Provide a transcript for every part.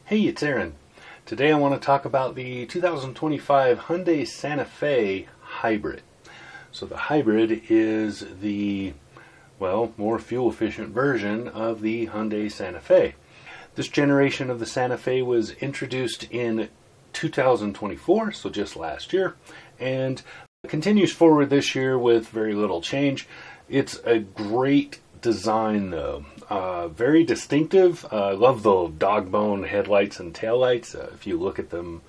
Hey, it's Aaron. Today I want to talk about the 2025 Hyundai Santa Fe Hybrid. So the Hybrid is the, more fuel efficient version of the Hyundai Santa Fe. This generation of the Santa Fe was introduced in 2024, so just last year, and continues forward this year with very little change. It's a great design though. Very distinctive. I love the dog bone headlights and taillights. If you look at them,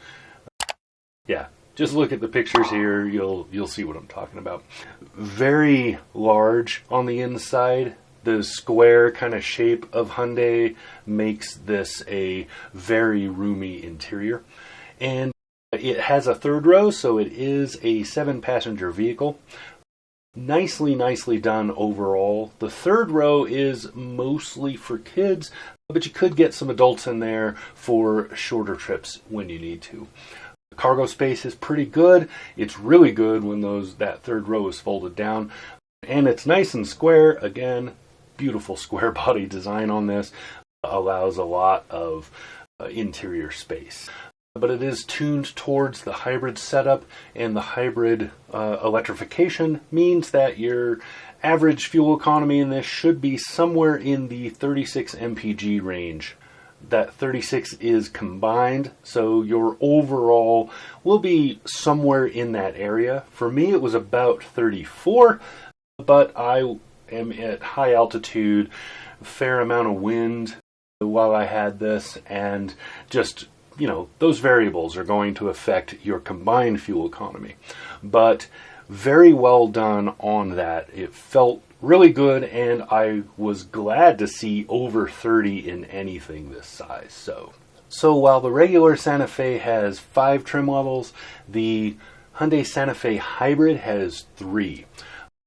just look at the pictures here, you'll see what I'm talking about. Very large on the inside. The square kind of shape of Hyundai makes this a very roomy interior. And it has a third row, so it is a 7-passenger vehicle. Nicely done overall. The third row is mostly for kids, but you could get some adults in there for shorter trips when you need to. The cargo space is pretty good. It's really good when that third row is folded down. And it's nice and square. Again, beautiful square body design on this. Allows a lot of interior space. But it is tuned towards the hybrid setup, and the hybrid electrification means that your average fuel economy in this should be somewhere in the 36 mpg range. That 36 is combined, so your overall will be somewhere in that area. For me, it was about 34, but I am at high altitude, a fair amount of wind while I had this, and just those variables are going to affect your combined fuel economy. But very well done on that. It felt really good, and I was glad to see over 30 in anything this size. So while the regular Santa Fe has 5 trim levels, the Hyundai Santa Fe Hybrid has 3.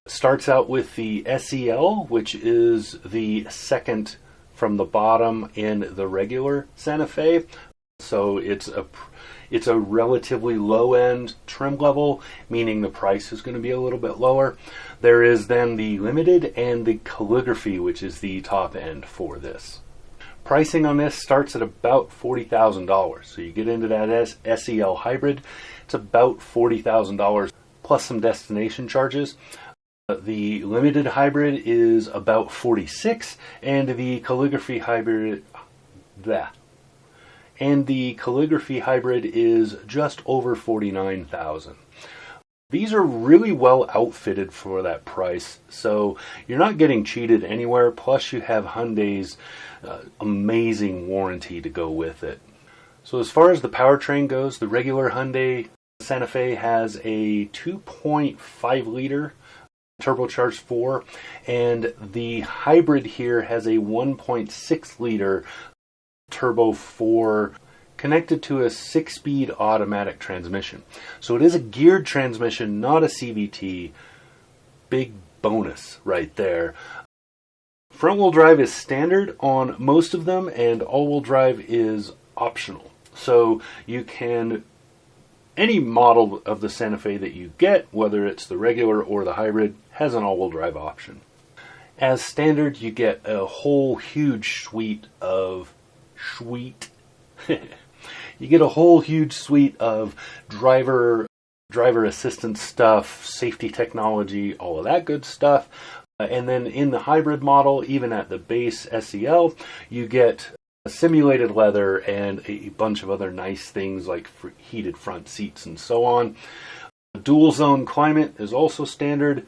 It starts out with the SEL, which is the second from the bottom in the regular Santa Fe. So it's a relatively low-end trim level, meaning the price is going to be a little bit lower. There is then the Limited and the Calligraphy, which is the top end for this. Pricing on this starts at about $40,000. So you get into that SEL Hybrid, it's about $40,000 plus some destination charges. The Limited Hybrid is about $46,000, and the Calligraphy Hybrid, is just over $49,000. These are really well outfitted for that price, so you're not getting cheated anywhere, plus you have Hyundai's amazing warranty to go with it. So as far as the powertrain goes, the regular Hyundai Santa Fe has a 2.5 liter turbocharged 4, and the hybrid here has a 1.6 liter turbo 4 connected to a 6-speed automatic transmission. So it is a geared transmission, not a CVT. Big bonus right there. Front-wheel drive is standard on most of them, and all-wheel drive is optional. So you can, any model of the Santa Fe that you get, whether it's the regular or the hybrid, has an all-wheel drive option. As standard, you get a whole huge suite of driver assistance stuff, safety technology, all of that good stuff. And then in the hybrid model, even at the base SEL, you get simulated leather and a bunch of other nice things like heated front seats and so on. Dual zone climate is also standard.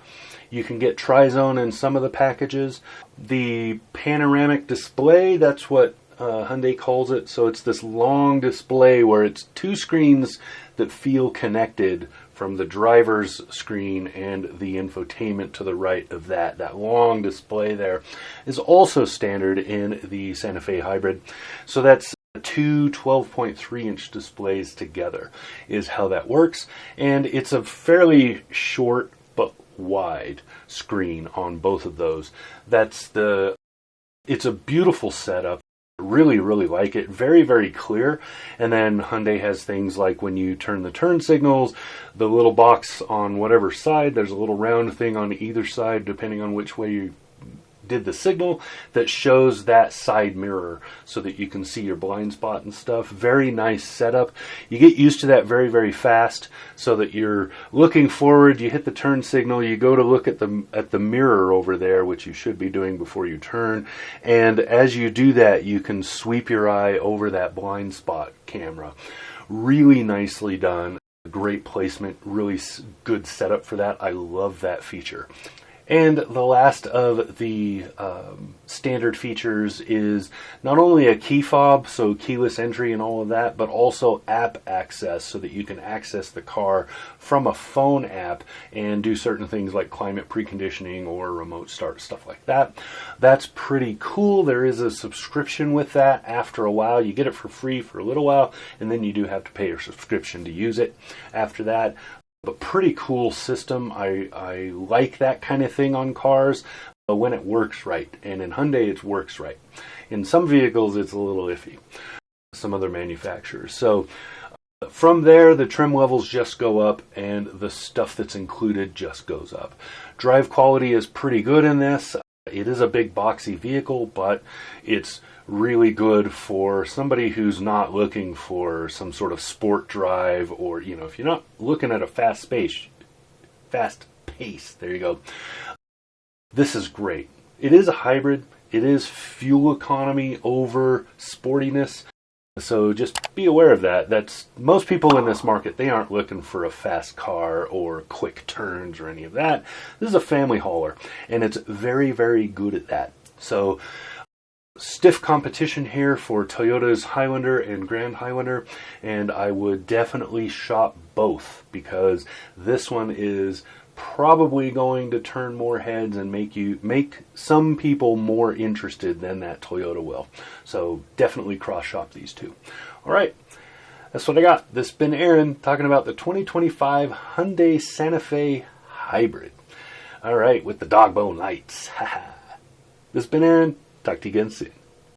You can get tri-zone in some of the packages. The panoramic display, that's what Hyundai calls it. So it's this long display where it's 2 screens that feel connected from the driver's screen and the infotainment to the right of that. That long display there is also standard in the Santa Fe Hybrid. So that's 2 12.3-inch displays together is how that works. And it's a fairly short but wide screen on both of those. It's a beautiful setup. Really like it. Very clear. And then Hyundai has things like when you turn the turn signals, the little box on whatever side, there's a little round thing on either side depending on which way you did the signal that shows that side mirror so that you can see your blind spot and stuff. Very nice setup. You get used to that very, very fast so that you're looking forward, you hit the turn signal, you go to look at the mirror over there, which you should be doing before you turn, and as you do that, you can sweep your eye over that blind spot camera. Really nicely done. Great placement, really good setup for that. I love that feature. And the last of the standard features is not only a key fob, so keyless entry and all of that, but also app access so that you can access the car from a phone app and do certain things like climate preconditioning or remote start, stuff like that. That's pretty cool. There is a subscription with that. After a while, you get it for free for a little while, and then you do have to pay your subscription to use it after that. But pretty cool system. I like that kind of thing on cars when it works right. And in Hyundai, it works right. In some vehicles, it's a little iffy. Some other manufacturers. So from there, the trim levels just go up and the stuff that's included just goes up. Drive quality is pretty good in this. It is a big boxy vehicle, but it's really good for somebody who's not looking for some sort of sport drive, or, you know, if you're not looking at a fast pace, there you go. This is great. It is a hybrid. It is fuel economy over sportiness. So just be aware of that. That's most people in this market, they aren't looking for a fast car or quick turns or any of that. This is a family hauler, and it's very, very good at that. So stiff competition here for Toyota's Highlander and Grand Highlander, and I would definitely shop both because this one is probably going to turn more heads and make some people more interested than that Toyota will. So definitely cross shop these two. All right, that's what I got. This has been Aaron talking about the 2025 Hyundai Santa Fe Hybrid. All right, with the dog bone lights. This has been Aaron. Talk to you again soon.